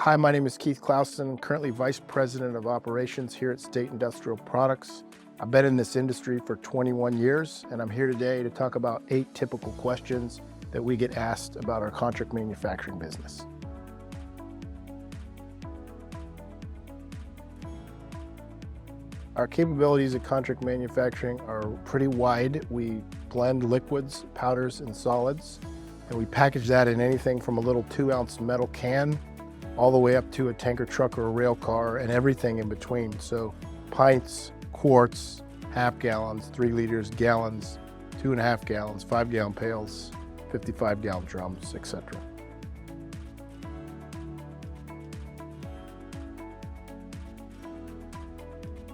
Hi, my name is Keith Clouston, currently Vice President of Operations here at State Industrial Products. I've been in this industry for 21 years, and I'm here today to talk about 8 typical questions that we get asked about our contract manufacturing business. Our capabilities at contract manufacturing are pretty wide. We blend liquids, powders, and solids, and we package that in anything from a little 2-ounce metal can all the way up to a tanker truck or a rail car and everything in between. So pints, quarts, half gallons, 3 liters, gallons, 2.5 gallons, 5-gallon pails, 55-gallon drums, etc.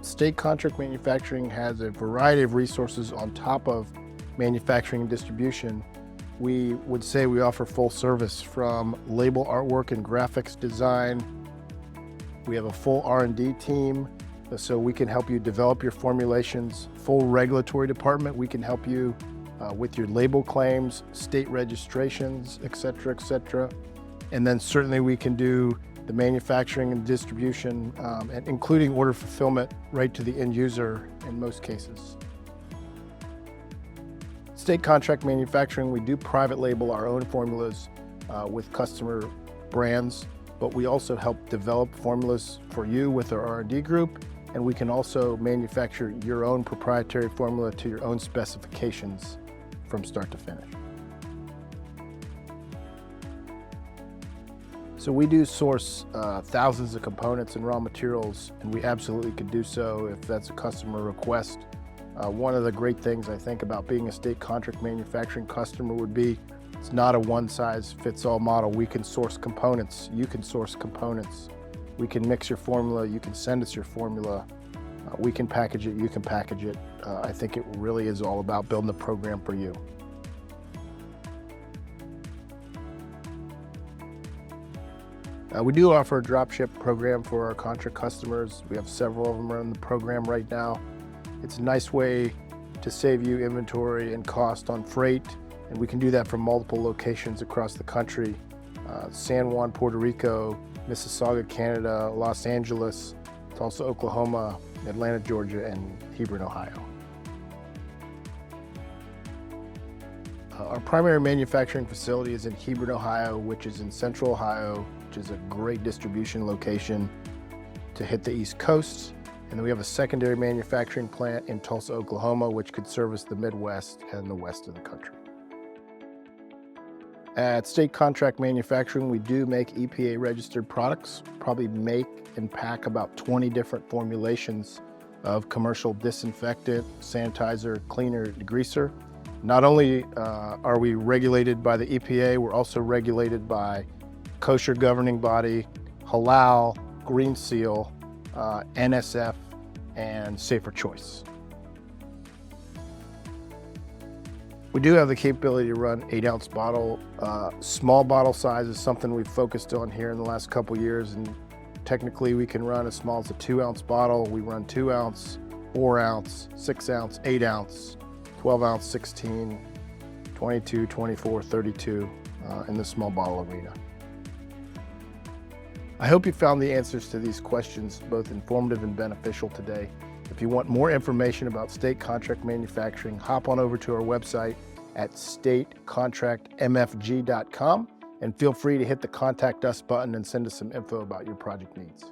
State contract manufacturing has a variety of resources on top of manufacturing and distribution. We would say we offer full service from label artwork and graphics design. We have a full R&D team, so we can help you develop your formulations. Full regulatory department, we can help you with your label claims, state registrations, etc., etc. And then certainly we can do the manufacturing and distribution, and including order fulfillment right to the end user in most cases. State contract manufacturing, we do private label our own formulas with customer brands, but we also help develop formulas for you with our R&D group, and we can also manufacture your own proprietary formula to your own specifications from start to finish. So we do source thousands of components and raw materials, and we absolutely could do so if that's a customer request. One of the great things I think about being a state contract manufacturing customer would be it's not a one-size-fits-all model. We can source components, you can source components. We can mix your formula, you can send us your formula. We can package it, you can package it. I think it really is all about building a program for you. We do offer a drop ship program for our contract customers. We have several of them running the program right now. It's a nice way to save you inventory and cost on freight, and we can do that from multiple locations across the country. San Juan, Puerto Rico, Mississauga, Canada, Los Angeles, Tulsa, Oklahoma, Atlanta, Georgia, and Hebron, Ohio. Our primary manufacturing facility is in Hebron, Ohio, which is in central Ohio, which is a great distribution location to hit the East Coast. And then we have a secondary manufacturing plant in Tulsa, Oklahoma, which could service the Midwest and the west of the country. At State Contract Manufacturing, we do make EPA-registered products, probably make and pack about 20 different formulations of commercial disinfectant, sanitizer, cleaner, degreaser. Not only are we regulated by the EPA, we're also regulated by Kosher governing body, Halal, Green Seal, NSF, and Safer Choice. We do have the capability to run 8-ounce bottle. Small bottle size is something we've focused on here in the last couple years, and technically we can run as small as a 2-ounce bottle. We run 2-ounce, 4-ounce, 6-ounce, 8-ounce, 12-ounce, 16, 22, 24, 32 in the small bottle arena. I hope you found the answers to these questions both informative and beneficial today. If you want more information about state contract manufacturing, hop on over to our website at statecontractmfg.com and feel free to hit the Contact Us button and send us some info about your project needs.